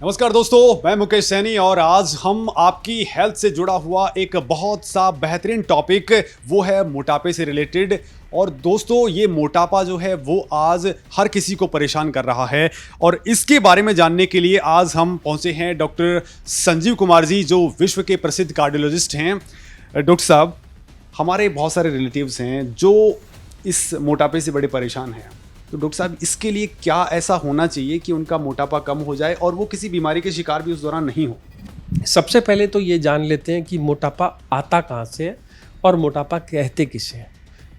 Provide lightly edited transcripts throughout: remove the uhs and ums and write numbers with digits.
नमस्कार दोस्तों, मैं मुकेश सैनी और आज हम आपकी हेल्थ से जुड़ा हुआ एक बहुत सा बेहतरीन टॉपिक वो है मोटापे से रिलेटेड। और दोस्तों, ये मोटापा जो है वो आज हर किसी को परेशान कर रहा है और इसके बारे में जानने के लिए आज हम पहुंचे हैं डॉक्टर संजीव कुमार जी, जो विश्व के प्रसिद्ध कार्डियोलॉजिस्ट हैं। डॉक्टर साहब, हमारे बहुत सारे रिलेटिव्स हैं जो इस मोटापे से बड़े परेशान हैं। तो डॉक्टर साहब, इसके लिए क्या ऐसा होना चाहिए कि उनका मोटापा कम हो जाए और वो किसी बीमारी के शिकार भी उस दौरान नहीं हो? सबसे पहले तो ये जान लेते हैं कि मोटापा आता कहाँ से है और मोटापा कहते किसे हैं।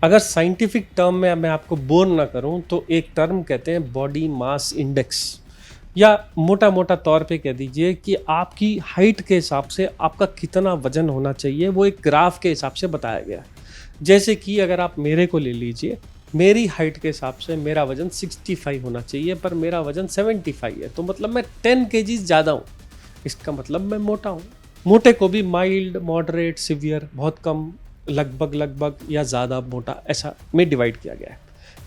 अगर साइंटिफिक टर्म में मैं आपको बोर ना करूं तो एक टर्म कहते हैं बॉडी मास इंडेक्स, या मोटा मोटा तौर पे कह दीजिए कि आपकी हाइट के हिसाब से आपका कितना वजन होना चाहिए, वो एक ग्राफ के हिसाब से बताया गया है। जैसे कि अगर आप मेरे को ले लीजिए, मेरी हाइट के हिसाब से मेरा वजन 65 होना चाहिए, पर मेरा वजन 75 है, तो मतलब मैं 10 kg ज़्यादा हूँ। इसका मतलब मैं मोटा हूँ। मोटे को भी माइल्ड, मॉडरेट, सिवियर, बहुत कम, लगभग या ज़्यादा मोटा, ऐसा में डिवाइड किया गया है।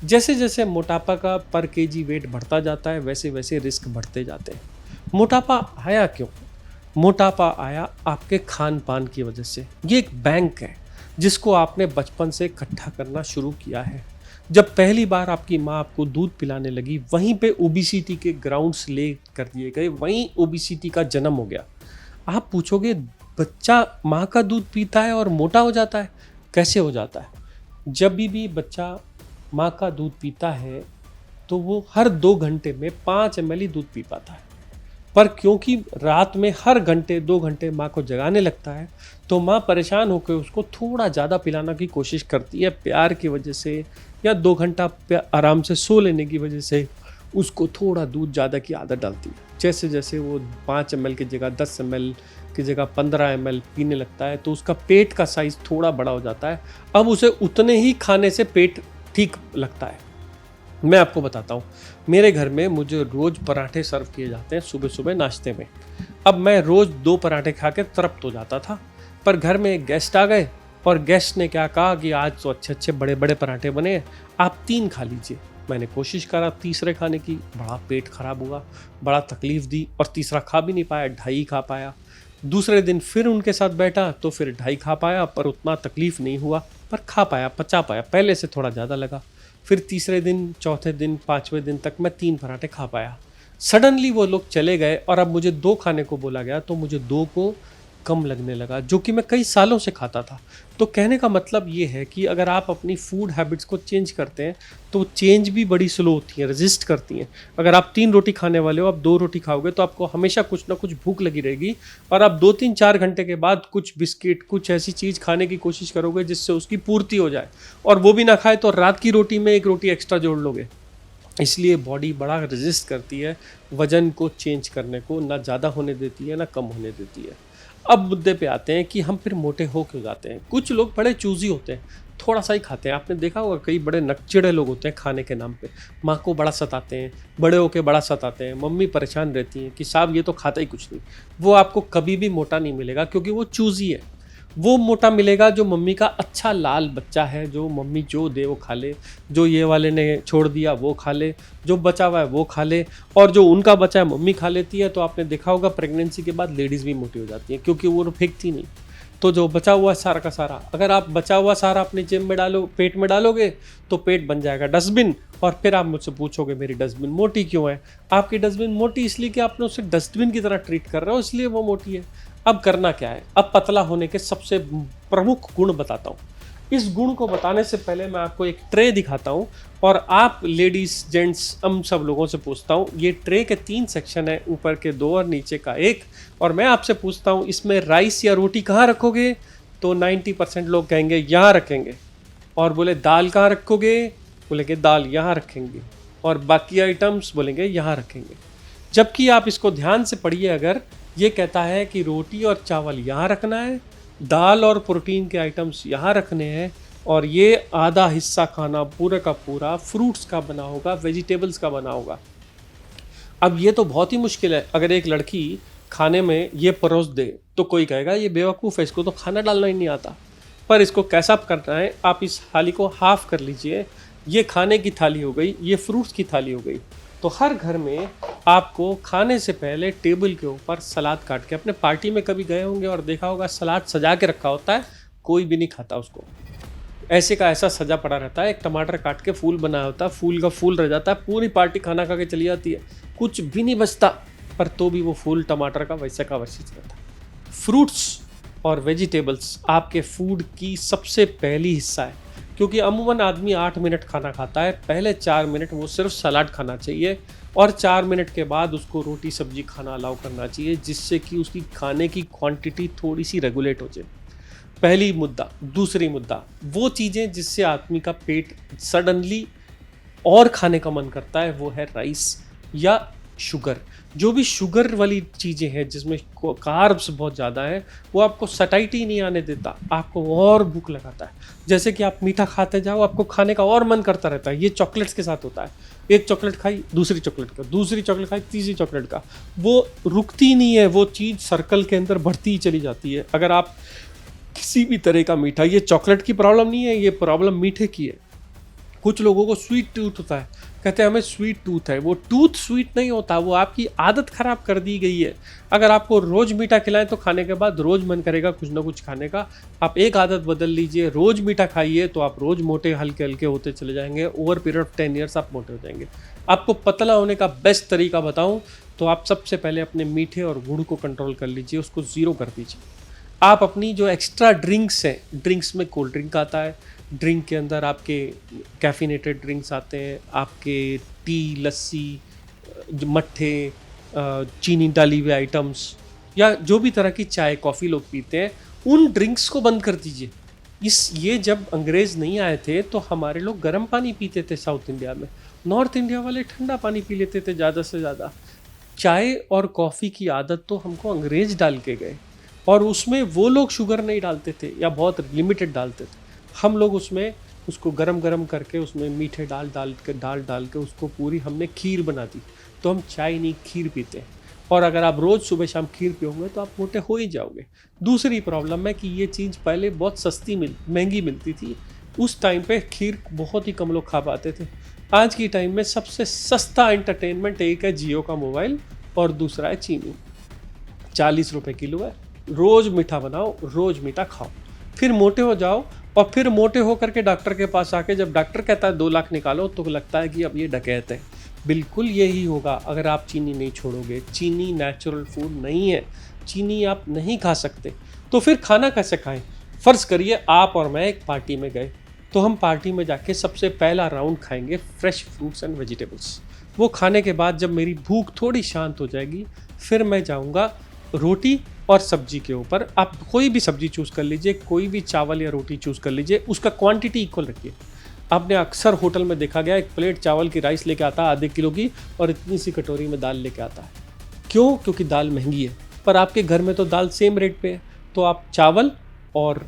जैसे जैसे मोटापा का पर केजी वेट बढ़ता जाता है वैसे वैसे रिस्क बढ़ते जाते हैं। मोटापा आया क्यों? मोटापा आया आपके खान पान की वजह से। ये एक बैंक है जिसको आपने बचपन से इकट्ठा करना शुरू किया है। जब पहली बार आपकी माँ आपको दूध पिलाने लगी, वहीं पे ओबिसिटी के ग्राउंड्स ले कर दिए गए, वहीं ओबिसिटी का जन्म हो गया। आप पूछोगे, बच्चा माँ का दूध पीता है और मोटा हो जाता है? कैसे हो जाता है? जब भी बच्चा माँ का दूध पीता है तो वो हर 2 घंटे में 5 ml ही दूध पी पाता है, पर क्योंकि रात में हर घंटे 2 घंटे माँ को जगाने लगता है तो माँ परेशान होकर उसको थोड़ा ज़्यादा पिलाने की कोशिश करती है। प्यार की वजह से या 2 घंटा आराम से सो लेने की वजह से उसको थोड़ा दूध ज़्यादा की आदत डालती है। जैसे जैसे वो 5 ml की जगह 10 ml की जगह 15 ml पीने लगता है तो उसका पेट का साइज़ थोड़ा बड़ा हो जाता है। अब उसे उतने ही खाने से पेट ठीक लगता है। मैं आपको बताता हूँ, मेरे घर में मुझे रोज़ पराठे सर्व किए जाते हैं सुबह सुबह नाश्ते में। अब मैं रोज़ 2 पराठे खा के तृप्त हो जाता था, पर घर में एक गेस्ट आ गए और गेस्ट ने क्या कहा कि आज तो अच्छे अच्छे बड़े बड़े पराठे बने, आप 3 खा लीजिए। मैंने कोशिश करा तीसरे खाने की, बड़ा पेट खराब हुआ, बड़ा तकलीफ़ दी और तीसरा खा भी नहीं पाया, 2.5 खा पाया। दूसरे दिन फिर उनके साथ बैठा तो फिर 2.5 खा पाया, पर उतना तकलीफ़ नहीं हुआ, पर खा पाया, पचा पाया, पहले से थोड़ा ज़्यादा लगा। फिर तीसरे दिन, चौथे दिन, 5वें दिन तक मैं 3 पराठे खा पाया। सडनली वो लोग चले गए और अब मुझे 2 खाने को बोला गया तो मुझे 2 को कम लगने लगा, जो कि मैं कई सालों से खाता था। तो कहने का मतलब ये है कि अगर आप अपनी फूड हैबिट्स को चेंज करते हैं तो चेंज भी बड़ी स्लो होती है, रेजिस्ट करती हैं। अगर आप 3 रोटी खाने वाले हो, आप 2 रोटी खाओगे तो आपको हमेशा कुछ ना कुछ भूख लगी रहेगी और आप 2-3-4 घंटे के बाद कुछ बिस्किट, कुछ ऐसी चीज़ खाने की कोशिश करोगे जिससे उसकी पूर्ति हो जाए, और वो भी ना खाए तो रात की रोटी में 1 रोटी एक्स्ट्रा जोड़ लोगे। इसलिए बॉडी बड़ा रेजिस्ट करती है वज़न को चेंज करने को, ना ज़्यादा होने देती है ना कम होने देती है। अब मुद्दे पे आते हैं कि हम फिर मोटे हो क्यों जाते हैं। कुछ लोग बड़े चूज़ी होते हैं, थोड़ा सा ही खाते हैं। आपने देखा होगा कई बड़े नकचिड़े लोग होते हैं खाने के नाम पे, माँ को बड़ा सताते हैं, बड़े होके बड़ा सताते हैं, मम्मी परेशान रहती हैं कि साहब ये तो खाता ही कुछ नहीं। वो आपको कभी भी मोटा नहीं मिलेगा क्योंकि वो चूज़ी है। वो मोटा मिलेगा जो मम्मी का अच्छा लाल बच्चा है, जो मम्मी जो दे वो खा ले, जो ये वाले ने छोड़ दिया वो खा ले, जो बचा हुआ है वो खा ले, और जो उनका बचा है मम्मी खा लेती है। तो आपने देखा होगा प्रेगनेंसी के बाद लेडीज़ भी मोटी हो जाती हैं क्योंकि वो फेंकती नहीं। तो जो बचा हुआ है सारा का सारा, अगर आप बचा हुआ सारा अपने जेब में डालो, पेट में डालोगे तो पेट बन जाएगा डस्टबिन। और फिर आप मुझसे पूछोगे मेरी डस्टबिन मोटी क्यों है? आपकी डस्टबिन मोटी इसलिए कि आपने उसे डस्टबिन की तरह ट्रीट कर रहे हो, इसलिए वो मोटी है। अब करना क्या है? अब पतला होने के सबसे प्रमुख गुण बताता हूँ। इस गुण को बताने से पहले मैं आपको एक ट्रे दिखाता हूँ और आप लेडीज़ जेंट्स हम सब लोगों से पूछता हूँ, ये ट्रे के 3 सेक्शन है, ऊपर के 2 और नीचे का 1, और मैं आपसे पूछता हूँ इसमें राइस या रोटी कहाँ रखोगे? तो 90% लोग कहेंगे यहाँ रखेंगे। और बोले दाल कहाँ रखोगे? बोलेंगे दाल यहाँ रखेंगे। और बाकी आइटम्स बोलेंगे यहाँ रखेंगे। जबकि आप इसको ध्यान से पढ़िए, अगर ये कहता है कि रोटी और चावल यहाँ रखना है, दाल और प्रोटीन के आइटम्स यहाँ रखने हैं, और ये आधा हिस्सा खाना पूरा का पूरा फ्रूट्स का बना होगा, वेजिटेबल्स का बना होगा। अब ये तो बहुत ही मुश्किल है। अगर एक लड़की खाने में ये परोस दे तो कोई कहेगा ये बेवकूफ़ है, इसको तो खाना डालना ही नहीं आता। पर इसको कैसा करना है, आप इस थाली को हाफ कर लीजिए, ये खाने की थाली हो गई, ये फ्रूट्स की थाली हो गई। तो हर घर में आपको खाने से पहले टेबल के ऊपर सलाद काट के, अपने पार्टी में कभी गए होंगे और देखा होगा सलाद सजा के रखा होता है, कोई भी नहीं खाता उसको, ऐसे का ऐसा सजा पड़ा रहता है। एक टमाटर काट के फूल बनाया होता है, फूल का फूल रह जाता है, पूरी पार्टी खाना खा के चली जाती है, कुछ भी नहीं बचता, पर तो भी वो फूल टमाटर का वैसे का वैसे रहता है। फ्रूट्स और वेजिटेबल्स आपके फूड की सबसे पहली हिस्सा है, क्योंकि अमूमन आदमी 8 मिनट खाना खाता है, पहले 4 मिनट वो सिर्फ सलाद खाना चाहिए और 4 मिनट के बाद उसको रोटी सब्जी खाना अलाउ करना चाहिए, जिससे कि उसकी खाने की क्वांटिटी थोड़ी सी रेगुलेट हो जाए। पहली मुद्दा। दूसरी मुद्दा, वो चीज़ें जिससे आदमी का पेट सडनली और खाने का मन करता है, वो है राइस या शुगर। जो भी शुगर वाली चीज़ें हैं जिसमें कार्ब्स बहुत ज़्यादा है, वो आपको सटाइटी नहीं आने देता, आपको और भूख लगाता है। जैसे कि आप मीठा खाते जाओ, आपको खाने का और मन करता रहता है। ये चॉकलेट्स के साथ होता है, एक चॉकलेट खाई दूसरी चॉकलेट का, दूसरी चॉकलेट खाई तीसरी चॉकलेट का, वो रुकती नहीं है, वो चीज़ सर्कल के अंदर बढ़ती ही चली जाती है। अगर आप किसी भी तरह का मीठा, ये चॉकलेट की प्रॉब्लम नहीं है, ये प्रॉब्लम मीठे की है। कुछ लोगों को स्वीट टूथ होता है, कहते हैं हमें स्वीट टूथ है, वो टूथ स्वीट नहीं होता, वो आपकी आदत खराब कर दी गई है। अगर आपको रोज मीठा खिलाएं तो खाने के बाद रोज मन करेगा कुछ ना कुछ खाने का। आप एक आदत बदल लीजिए, रोज मीठा खाइए, तो आप रोज मोटे हल्के हल्के होते चले जाएंगे। ओवर पीरियड ऑफ 10 ईयर्स आप मोटे हो जाएंगे। आपको पतला होने का बेस्ट तरीका बताऊं तो आप सबसे पहले अपने मीठे और गुड़ को कंट्रोल कर लीजिए, उसको ज़ीरो कर दीजिए। आप अपनी जो एक्स्ट्रा ड्रिंक्स हैं, ड्रिंक्स में कोल्ड ड्रिंक आता है, ड्रिंक के अंदर आपके कैफिनेटेड ड्रिंक्स आते हैं, आपके टी, लस्सी, मट्ठे, चीनी डाली हुए आइटम्स, या जो भी तरह की चाय कॉफ़ी लोग पीते हैं, उन ड्रिंक्स को बंद कर दीजिए। ये जब अंग्रेज़ नहीं आए थे तो हमारे लोग गर्म पानी पीते थे साउथ इंडिया में, नॉर्थ इंडिया वाले ठंडा पानी पी लेते थे ज़्यादा से ज़्यादा। चाय और कॉफ़ी की आदत तो हमको अंग्रेज़ डाल के गए, और उसमें वो लोग शुगर नहीं डालते थे या बहुत लिमिटेड डालते थे। हम लोग उसमें उसको गरम गरम करके उसमें मीठे डाल डाल के उसको पूरी हमने खीर बना दी। तो हम चाय नहीं खीर पीते हैं, और अगर आप रोज़ सुबह शाम खीर पियोगे तो आप मोटे हो ही जाओगे। दूसरी प्रॉब्लम है कि ये चीज़ पहले बहुत सस्ती महंगी मिलती थी, उस टाइम पे खीर बहुत ही कम लोग खा पाते थे। आज की टाइम में सबसे सस्ता एंटरटेनमेंट एक है जियो का मोबाइल, और दूसरा है चीनी। 40 रुपये किलो है। रोज़ मीठा बनाओ, रोज़ मीठा खाओ, फिर मोटे हो जाओ। और फिर मोटे होकर के डॉक्टर के पास आके जब डॉक्टर कहता है 2 लाख निकालो, तो लगता है कि अब ये डकैत है। बिल्कुल यही होगा अगर आप चीनी नहीं छोड़ोगे। चीनी नेचुरल फूड नहीं है, चीनी आप नहीं खा सकते। तो फिर खाना कैसे खाएं? फ़र्ज़ करिए आप और मैं एक पार्टी में गए, तो हम पार्टी में जाके सबसे पहला राउंड खाएंगे फ्रेश फ्रूट्स एंड वेजिटेबल्स। वो खाने के बाद जब मेरी भूख थोड़ी शांत हो जाएगी, फिर मैं जाऊँगा रोटी और सब्जी के ऊपर। आप कोई भी सब्जी चूज़ कर लीजिए, कोई भी चावल या रोटी चूज़ कर लीजिए, उसका क्वांटिटी इक्वल रखिए। आपने अक्सर होटल में देखा गया, एक प्लेट चावल की राइस लेके आता है आधे किलो की, और इतनी सी कटोरी में दाल लेके आता है। क्यों? क्योंकि दाल महंगी है, पर आपके घर में तो दाल सेम रेट पे है, तो आप चावल और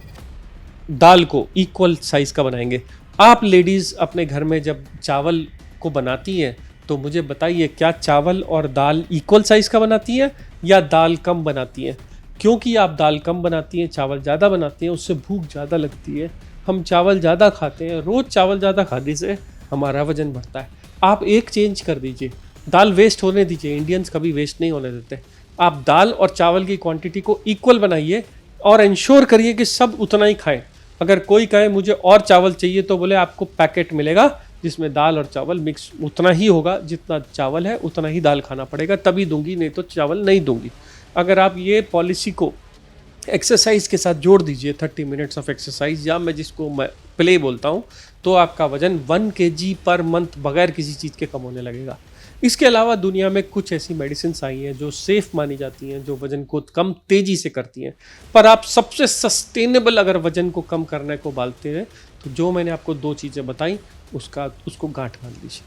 दाल को इक्वल साइज़ का बनाएंगे। आप लेडीज़ अपने घर में जब चावल को बनाती हैं, तो मुझे बताइए क्या चावल और दाल इक्वल साइज़ का बनाती हैं या दाल कम बनाती हैं? क्योंकि आप दाल कम बनाती हैं, चावल ज़्यादा बनाती हैं, उससे भूख ज़्यादा लगती है। हम चावल ज़्यादा खाते हैं, रोज़ चावल ज़्यादा खाने से हमारा वज़न बढ़ता है। आप एक चेंज कर दीजिए, दाल वेस्ट होने दीजिए, इंडियंस कभी वेस्ट नहीं होने देते। आप दाल और चावल की क्वांटिटी को इक्वल बनाइए और इंश्योर करिए कि सब उतना ही खाएं। अगर कोई कहे मुझे और चावल चाहिए, तो बोले आपको पैकेट मिलेगा जिसमें दाल और चावल मिक्स उतना ही होगा, जितना चावल है उतना ही दाल खाना पड़ेगा, तभी दूंगी, नहीं तो चावल नहीं दूंगी। अगर आप ये पॉलिसी को एक्सरसाइज के साथ जोड़ दीजिए, 30 मिनट्स ऑफ एक्सरसाइज, या मैं जिसको मैं प्ले बोलता हूँ, तो आपका वजन 1 kg पर मंथ बगैर किसी चीज़ के कम होने लगेगा। इसके अलावा दुनिया में कुछ ऐसी मेडिसिन्स आई हैं जो सेफ़ मानी जाती हैं, जो वज़न को कम तेज़ी से करती हैं। पर आप सबसे सस्टेनेबल अगर वज़न को कम करने को बालते हैं, तो जो मैंने आपको 2 चीज़ें बताई उसको गांठ बांध लीजिए।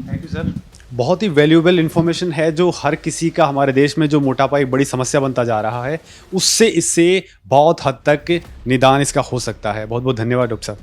Thank you sir. बहुत ही वैल्यूएबल इन्फॉर्मेशन है, जो हर किसी का हमारे देश में जो मोटापा एक बड़ी समस्या बनता जा रहा है, उससे इससे बहुत हद तक निदान इसका हो सकता है। बहुत बहुत धन्यवाद डॉक्टर साहब।